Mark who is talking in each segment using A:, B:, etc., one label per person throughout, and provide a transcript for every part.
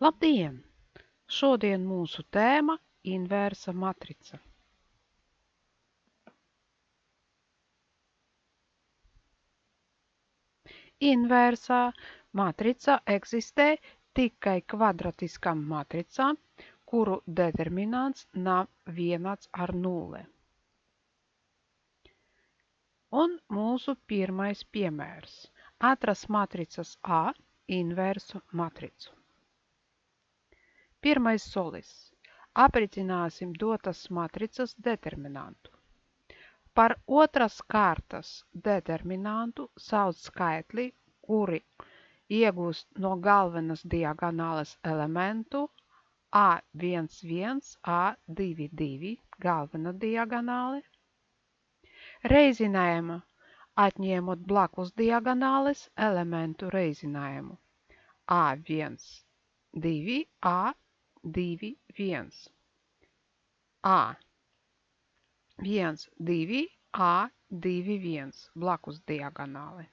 A: Labdien! Šodien mūsu tēma – inversa matrica. Inversā matrica eksistē tikai kvadratiskām matricām, kuru determinants nav vienāds ar 0. Un mūsu pirmais piemērs – atrast matricas A inversu matricu. Pirmais solis – aprēķināsim dotas matricas determinantu. Par otras kārtas determinantu sauc skaitli, kuri iegūst no galvenas diagonāles elementu A11, A22 galvena diagonāle, reizinājumu atņemot blakus diagonāles elementu reizinājumu A12, A21, A1, 2, A21 blakus diagonāli.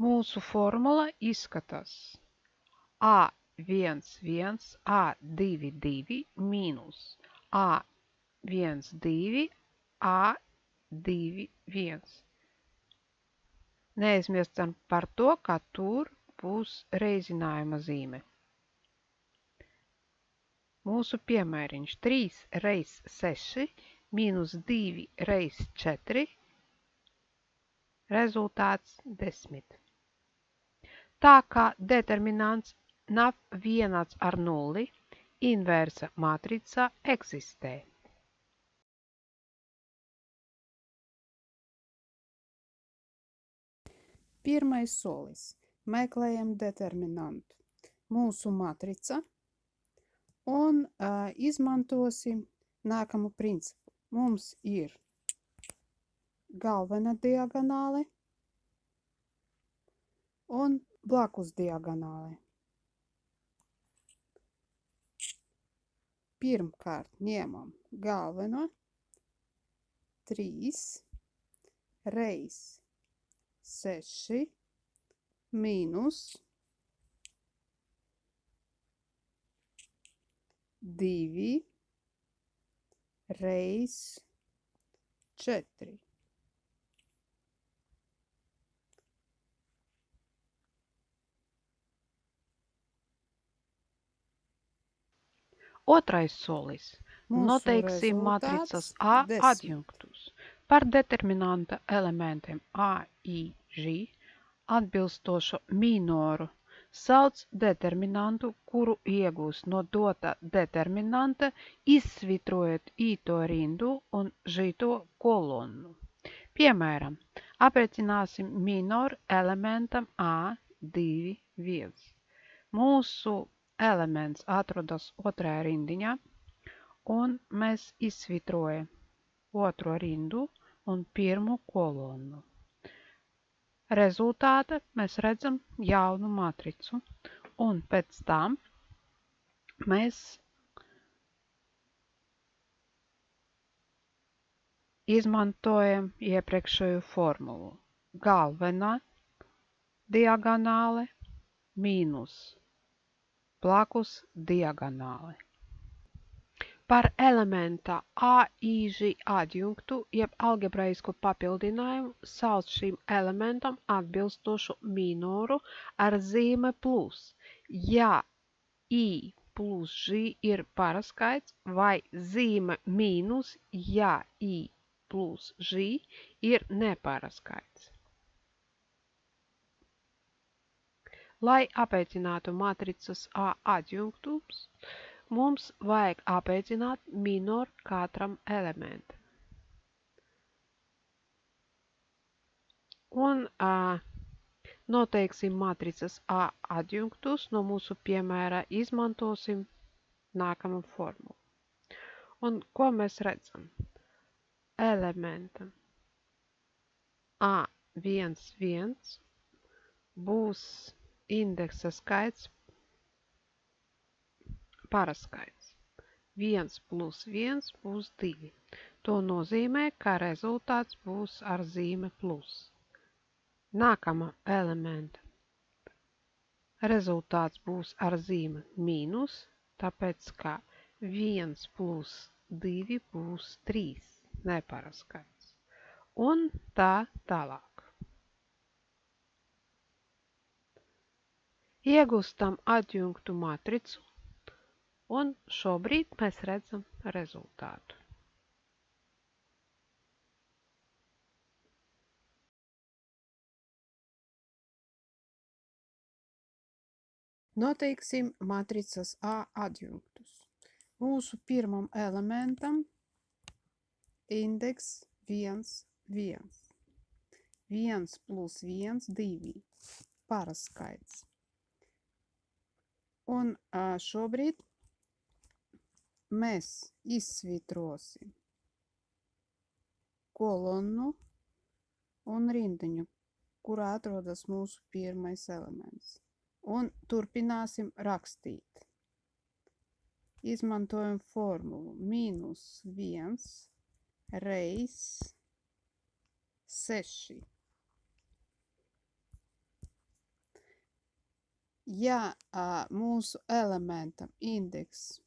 A: Mūsu formula izskatās A11, A22 mīnus A12, A21. Neaizmirstam par to, ka tur būs reizinājuma zīme. Mūsu piemēriņš 3 reiz 6 mīnus 2 reiz 4, rezultāts 10. Tā kā determinants nav vienāds ar 0, inversa matrica eksistē.
B: Pirmais solis. Meklējam determinantu. Mūsu matrica un izmantosim nākamu principu. Mums ir galvena diagonāle un blakus diagonāle. Pirmkārt ņemam galveno 3 reiz 6 mīnus 2 reiz 4.
A: Otrais solis.
B: Mūsu
A: Noteiksim
B: rezultāts
A: matricas A
B: 10.
A: adjunktus. Par determinanta elementiem A, I, Ž atbilstošu minoru sauc determinantu, kuru iegūst no dota determinanta, izsvitrojot īto rindu un žito kolonnu. Piemēram, aprēķināsim minoru elementam A, 2, 1. Mūsu elements atrodas otrajā rindiņā, un mēs izsvitrojam otro rindu un pirmo kolonnu. Rezultātā mēs redzam jaunu matricu, un pēc tam mēs izmantojam iepriekšējo formulu. Galvenā diagonāle mīnus blakus diagonāle. Par elementa A, I, Ž adjunktu, jeb algebraisku papildinājumu sauc šim elementam atbilstošu minoru ar zīme plus, ja I plus Ž ir paraskaits, vai zīme mīnus, ja I plus Ž ir neparaskaits. Lai aprēķinātu matricas A adjunktus, mums vajag aprēķināt minoru katram elementam. Un noteiksim matricas A adjunktus, no mūsu piemēra izmantosim nākamu formulu. Un ko mēs redzam? Elementam A11 būs indeksa skaits paraskaits. 1 plus 1 būs 2. To nozīmē, ka rezultāts būs ar zīme plus. Nākamā elementa rezultāts būs ar zīmi mīnus, tāpēc ka 1 plus 2 būs 3 neparasts skaits. Un tā tālāk. Iegūstam adjunktu matricu, un šobrīd mēs redzam rezultātu.
B: Noteiksim matricas A adjunktus. Mūsu pirmam elementam indeks 1, 1. 1 plus 1, 2. Parasts skaits. Un šobrīd mēs izsvītrosim kolonnu un rindiņu, kurā atrodas mūsu pirmais elements. Un turpināsim rakstīt. Izmantojam formulu -1 reiz 6. Ja mūsu elementam indeks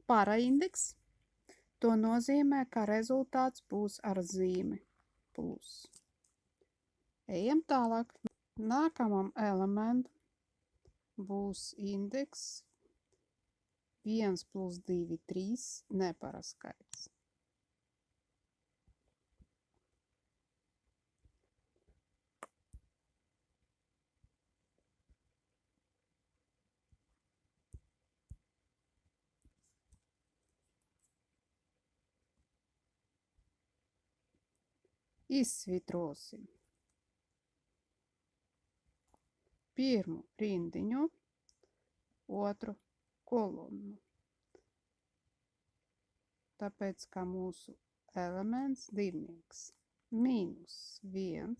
B: paraindeks, to nozīmē, ka rezultāts būs ar zīmi plus. Ejam tālāk. Nākamam elementam būs indeks 1 plus 2, 3 neparasts skaits. Izsvitrosim pirmu rindiņu, otru kolonnu. Tāpēc, ka mūsu elements divnieks -1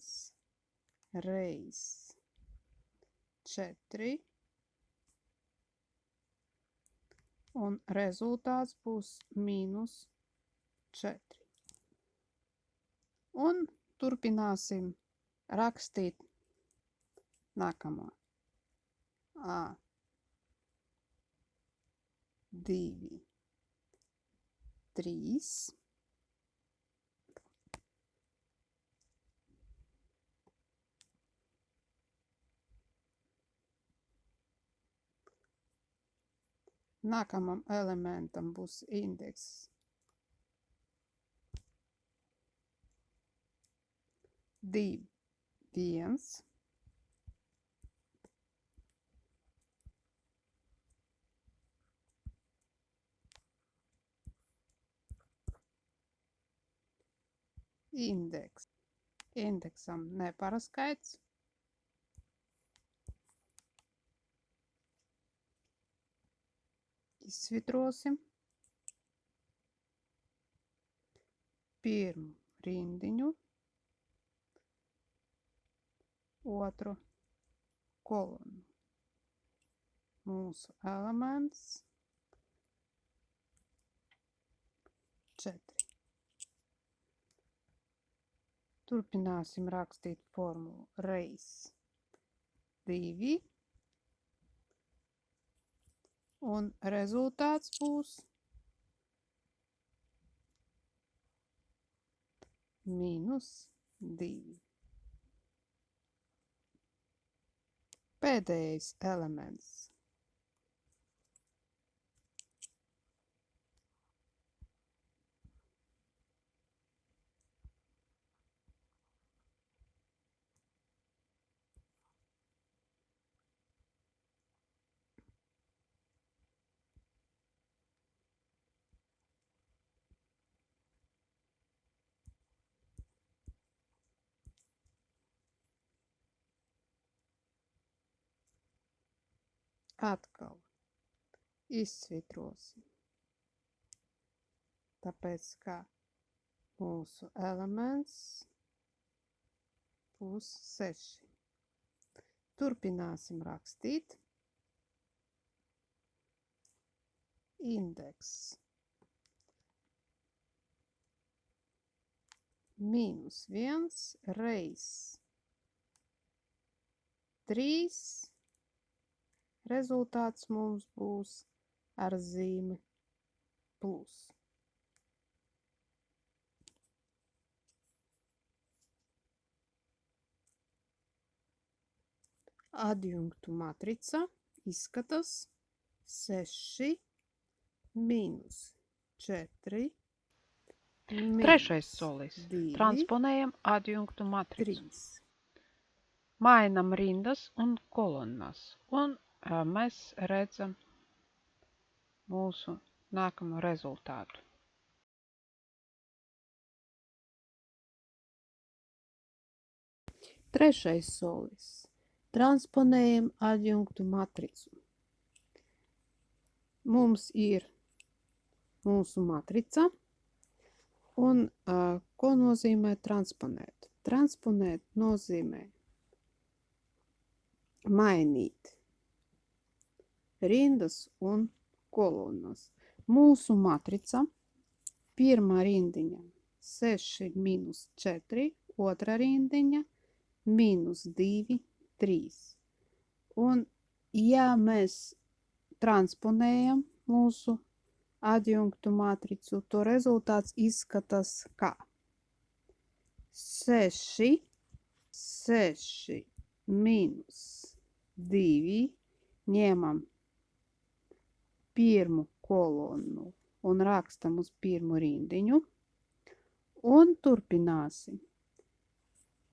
B: reiz 4, un rezultāts būs -4. Un turpināsim rakstīt nākamā. A, 2, 3. Nākamam elementam būs indeks 2, 1. Indeksam neparasts skaits. Izsvitrosim pirmu rindiņu, otru kolonnu. Mūsu elements 4. Turpināsim rakstīt formulu reiz 2, un rezultāts būs -2. Pēdējais elements. Atkal izsvitrosim. Tāpēc, ka mūsu elements būs 6. Turpināsim rakstīt. Indeks -1 reiz 3. Rezultāts mums būs ar zīmi plus. Adjunktu matrica izskatās 6 minus 4
A: Trešais solis.
B: 2,
A: Transponējam adjunktu matricu.
B: 3.
A: Mainam rindas un kolonnas. Un mēs redzam mūsu nākamo rezultātu.
B: Trešais solis. Transponējam adjunktu matricu. Mums ir mūsu matrica. Un ko nozīmē transponēt? Transponēt nozīmē mainīt rindas un kolonnas. Mūsu matrica pirmā rindiņa 6 minus 4, otra rindiņa minus 2, 3. Un ja mēs transponējam mūsu adjunktu matricu, to rezultāts izskatās kā 6 minus 2, ņemam pirmu kolonnu un rakstam uz pirmu rindiņu un turpināsim.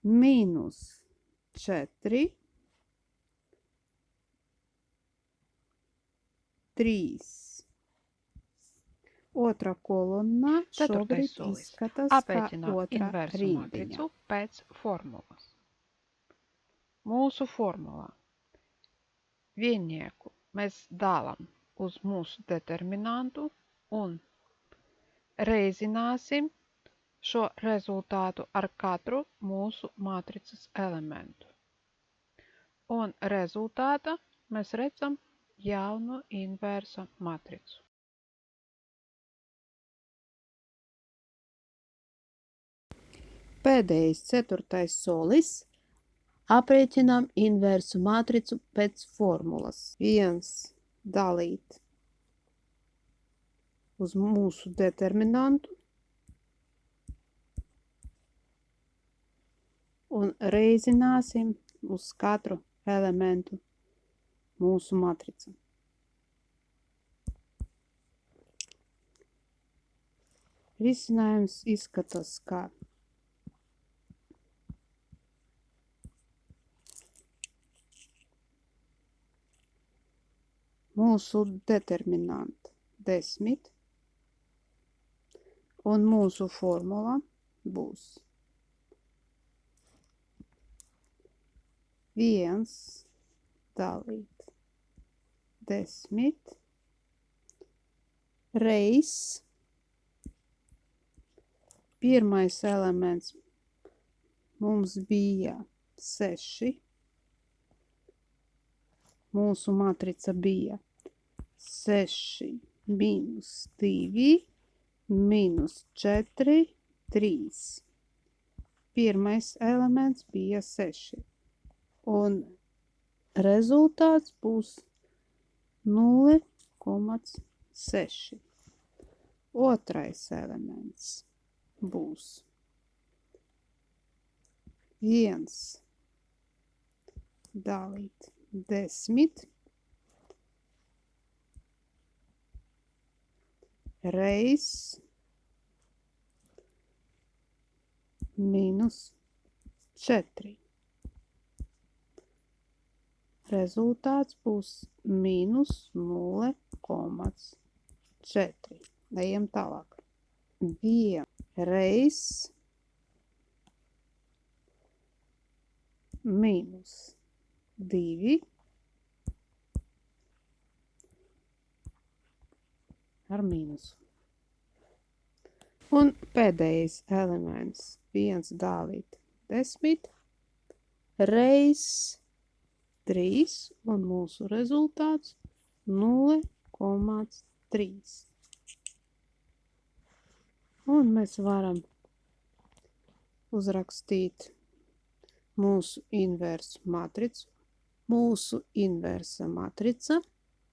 B: Minus 4, 3. Otra kolonna šobrīd izskatās kā
A: Aprēķinām
B: otra
A: inversu
B: rindiņa.
A: matricu pēc formulas. Mūsu formulā viennieku mēs dalām uz mūsu determinantu un reizināsim šo rezultātu ar katru mūsu matricas elementu. Un rezultātā mēs redzam jaunu inversa matricu.
B: Pēdējais 4. solis. Aprēķinām inversu matricu pēc formulas. 1 dalīt uz mūsu determinantu un reizināsim uz katru elementu mūsu matrica. Risinājums izskatās kā mūsu determinanta 10 un mūsu formula būs 1 dalīt 10 reiz pirmais elements mums bija 6, mūsu matrica bija 6 minus 2 minus 4, 3. Pirmais elements bija 6. Un rezultāts būs 0,6. Otrais elements būs 1 dalīt 10 reiz minus 4. Rezultāts būs minus 0,4. Ejam tālāk. 1 reiz minus 2 ar mīnusu. Un pēdējais elements 1 dalīt 10 reiz 3 un mūsu rezultāts 0,3. Un mēs varam uzrakstīt mūsu inversu matricu Mūsu inversa matrica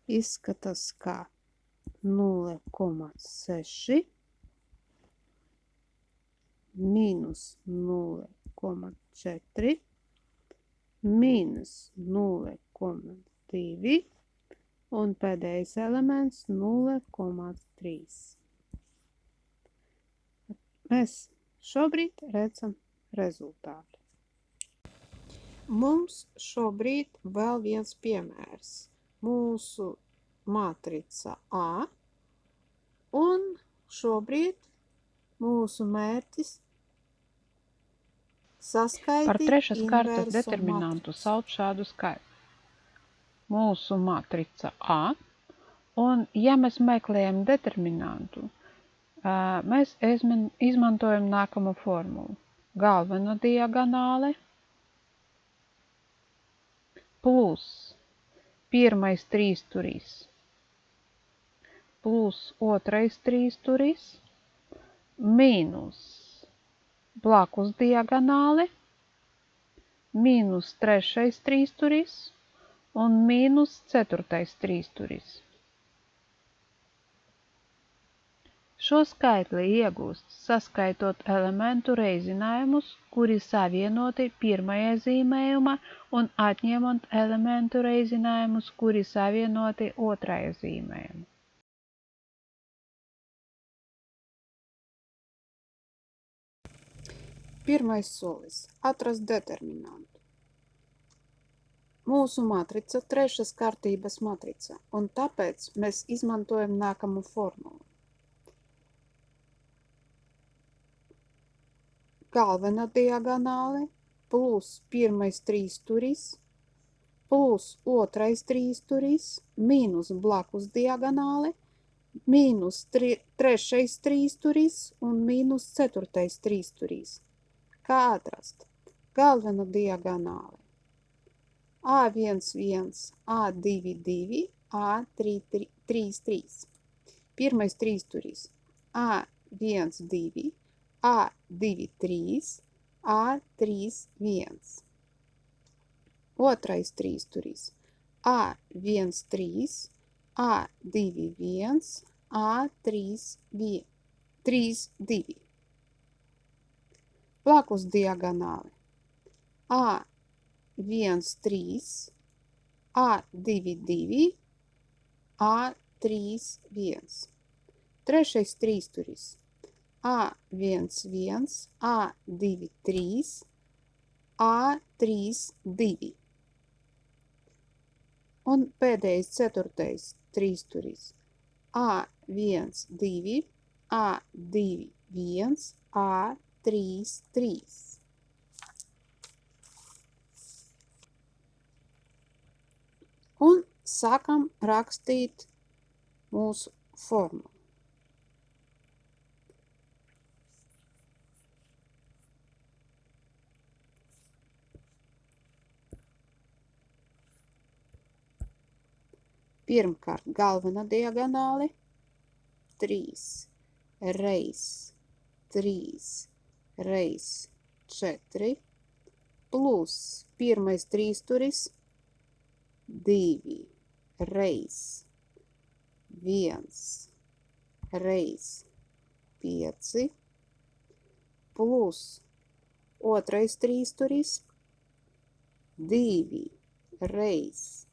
B: izskatās kā 0,6 mīnus 0,4 mīnus 0,2 un pēdējais elements 0,3. Mēs šobrīd redzam rezultātu. Mums šobrīd vēl viens piemērs. Mūsu matrica A, un šobrīd mūsu mērķis saskaitīt
A: Par trešas kārtas
B: inverso
A: determinantu
B: matricu.
A: sauc šādu skaitli. Mūsu matrica A, un ja mēs meklējam determinantu, mēs izmantojam nākamo formulu. Galveno diagonāle plus pirmais trīssturis plus otrais trīssturis mīnus blakus diagonāle mīnus trešais trīssturis un mīnus ceturtais trīssturis. Šo skaitli iegūst, saskaitot elementu reizinājumus, kuri savienoti pirmajā zīmējumā, un atņemot elementu reizinājumus, kuri savienoti otrajā zīmējumā.
B: Pirmais solis – atrast determinantu. Mūsu matrica trešas kārtības matrica, un tāpēc mēs izmantojam nākamu formulu. Galveno diagonāle plus pirmais trīssturis plus otrais trīssturis mīnus blakus diagonāle mīnus trešais trīssturis un mīnus ceturtais trīssturis. Kā atrast? Galveno diagonāle A11, A22, A33. Pirmais trīssturis A12, A23, A31. Otrais trīssturis A13, A21, A32. Blakus diagonāle A13, A22, A31. Trešais trīssturis A11, A23, A32. Un pēdējais ceturtais trīssturis A12, A21, A33. Un sākam rakstīt mūsu formulu. Pirmkārt, galveno diagonāli 3 reiz 3 reiz 4 plus pirmais trīssturis 2 reiz 1 reiz 5 plus otrais trīssturis 2 reiz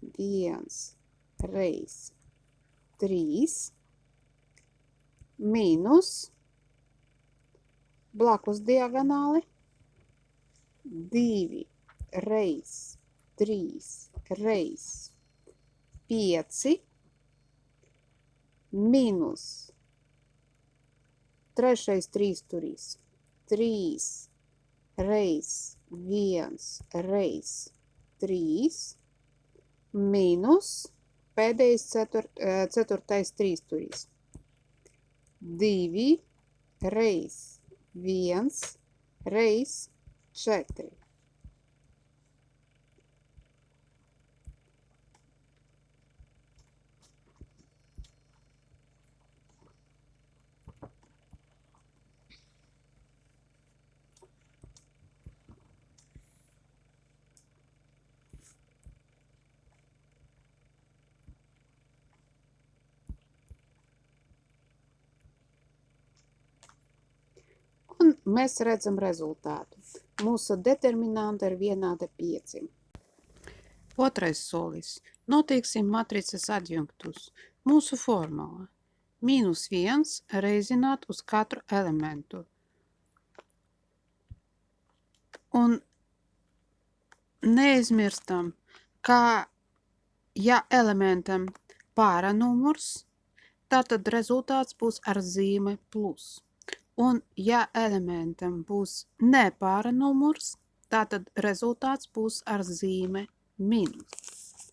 B: 1 reiz 3 mīnus blakus diagonāli 2 reiz 3 reiz 5 mīnus trešais trīssturis 3 reiz 1 reiz 3 mīnus pēdējais ceturtais trīssturis 2 reiz 1 reiz 4. mēs redzam rezultātu. Mūsu determinanta ir vienāda 5. Otrais solis. Noteiksim matricas adjunktus. Mūsu formula. -1 reizināt uz katru elementu. Un neaizmirstam, ka ja elementam pāranumurs, tātad rezultāts būs ar zīme plus. Un ja elementam būs nepāranumurs, tātad rezultāts būs ar zīme minus.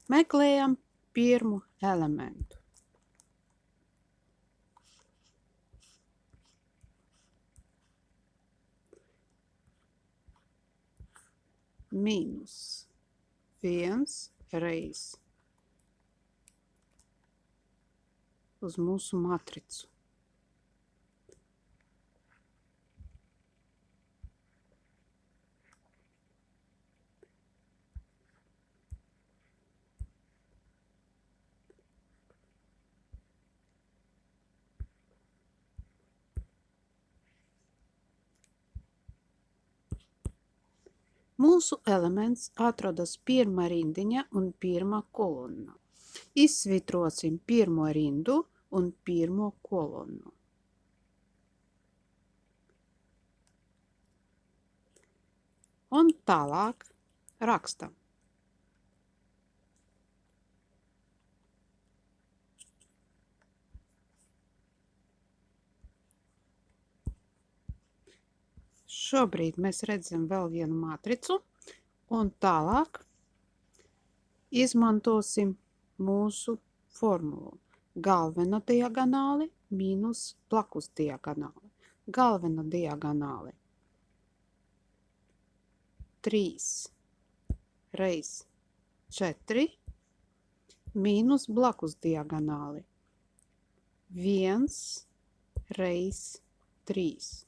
B: Meklējam pirmo elementu. -1 reiz uz mūsu matricu. Mūsu elements atrodas pirmā rindiņa un pirmā kolonna. Izsvitrosim pirmo rindu un pirmo kolonnu. Un tālāk rakstam. Šobrīd mēs redzam vēl vienu matricu, un tālāk izmantosim mūsu formulu. Galvena diagonāli mīnus blakus diagonāli. Galvena diagonāli 3 reiz 4 mīnus blakus diagonāli 1 reiz 3.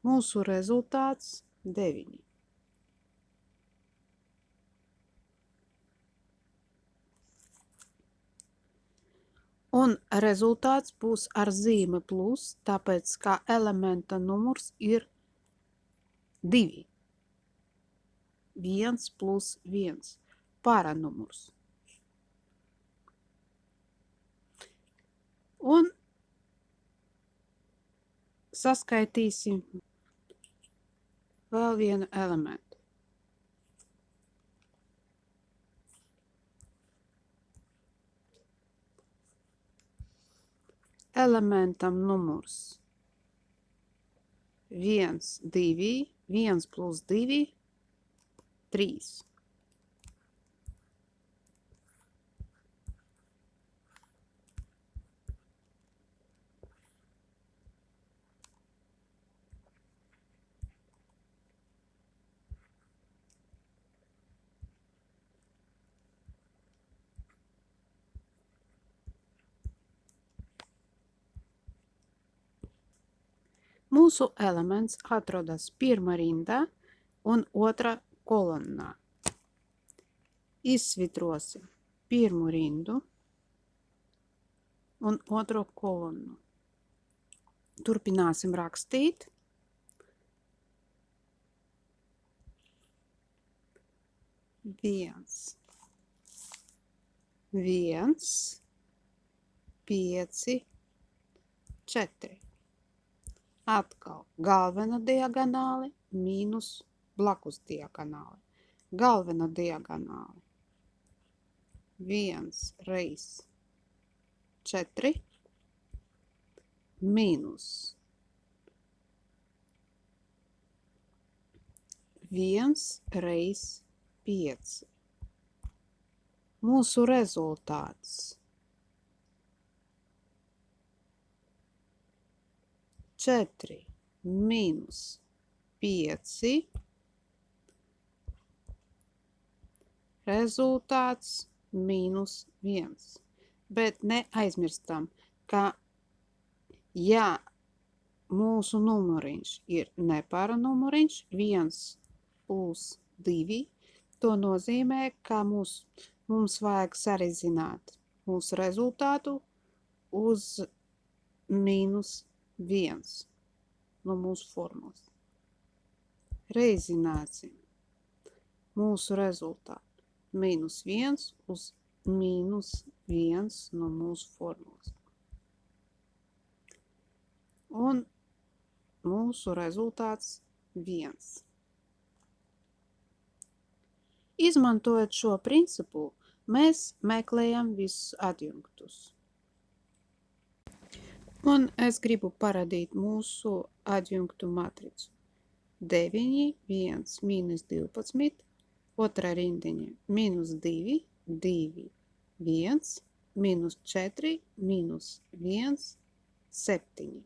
B: Mūsu rezultāts 9. Un rezultāts būs ar zīme plus, tāpēc, ka elementa numurs ir 2. 1 plus 1. Pāranumurs. Un saskaitīsim vēl vienu elementu. Elementam numurs 1, 2, 1 plus 2, 3. Mūsu elements atrodas pirmā rindā un otrā kolonnā. Izsvitrosim pirmo rindu un otro kolonnu. Turpināsim rakstīt. Viens, 5, 4. Atkal galvena diagonāli mīnus blakus diagonāli. Galvena diagonāli 1 reiz 4 mīnus 1 reiz 5. Mūsu rezultāts 4 mīnus 5. Rezultāts mīnus 1. Bet neaizmirstam, ka ja mūsu numuriņš ir nepāranumuriņš 1 plus 2, to nozīmē, ka mums vajag sareizināt mūsu rezultātu uz -1. no mūsu formulas. Reizināsim mūsu rezultātu. -1 uz -1 no mūsu formulas. Un mūsu rezultāts 1. Izmantojot šo principu, mēs meklējam visus adjunktus. Un es gribu parādīt mūsu adjunktu matricu. 9, 1, -12, otrā rindiņa -2, 2, 1, -4, -1, 7.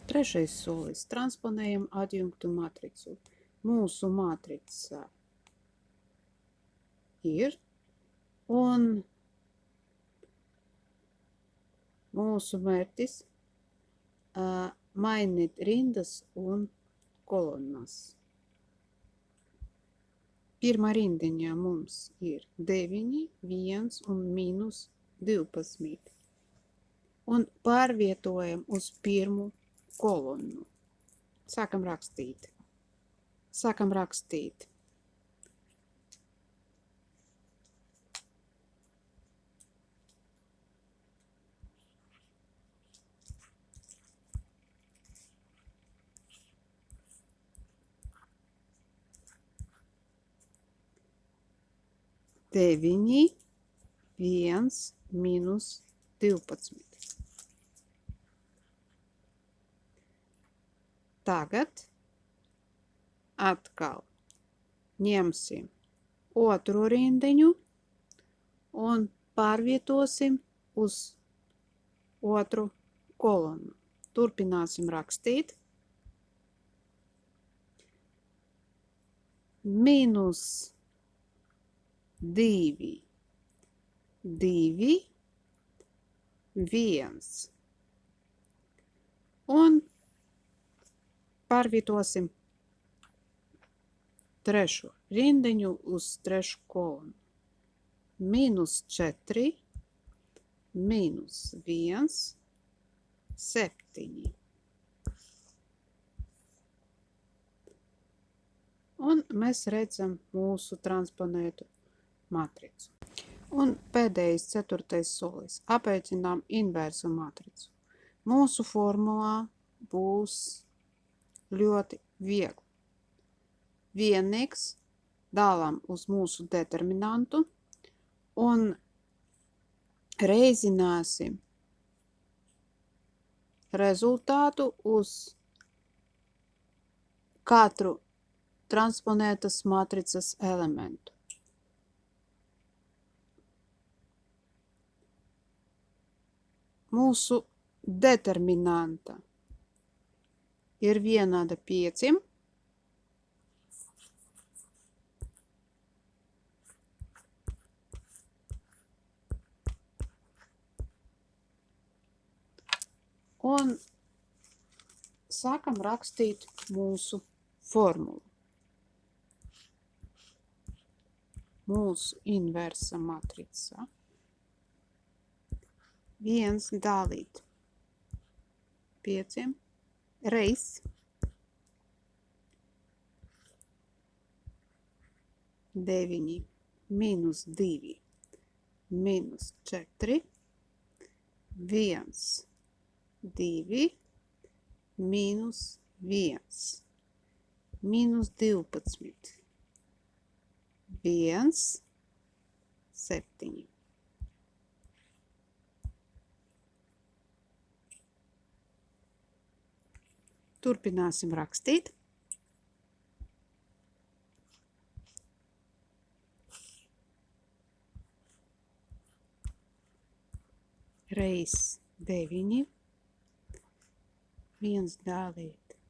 B: Trešais solis. Transponējam adjunktu matricu. Mūsu matrica ir, un mūsu mērķis mainīt rindas un kolonnas. Pirmā rindiņā mums ir 9, 1 un -12. Un pārvietojam uz pirmu kolonnu. Sākam rakstīt. Sākam rakstīt. Deviņi, 1, -12. Tagad atkal ņemsim otru rindiņu un pārvietosim uz otru kolonu. Turpināsim rakstīt. -2, 2, 1. Un pārvietosim trešo rindiņu uz trešu kolonu. -4, -1, 7. Un mēs redzam mūsu transponētu matricu. Un pēdējais, 4. solis. Aprēķinām inversu matricu. Mūsu formulā būs ļoti viegli. Vienīgs dalām uz mūsu determinantu un reizināsim rezultātu uz katru transponētas matricas elementu. Mūsu determinanta ir vienāda 5. Un sākam rakstīt mūsu formulu. Mūsu inversa matrica. 1 dalīt 5 reiz 9 -2 -4 1 2 -1 -12 1 7. Turpināsim rakstīt. Reiz 9 1 dalīt 1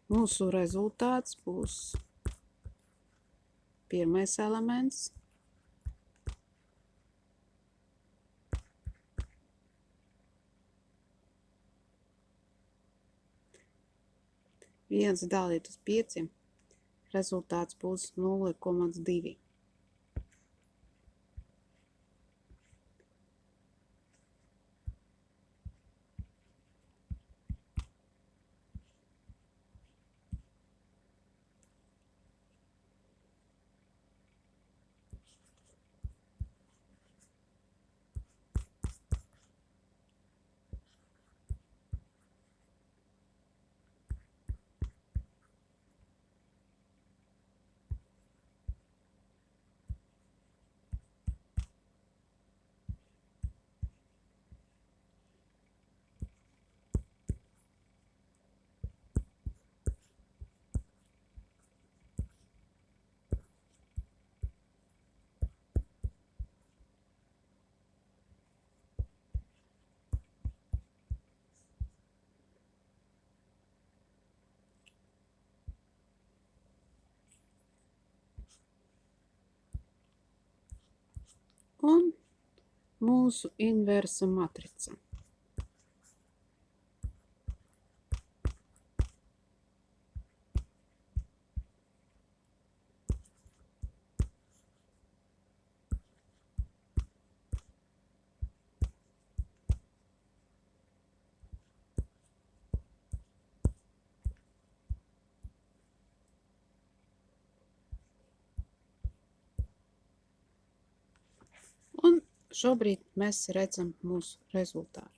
B: Mūsu rezultāts būs pirmais elements. Viens dalīt uz 5, rezultāts būs 0,2. Un mūsu inversa matrica. Un šobrīd mēs redzam mūsu rezultātu.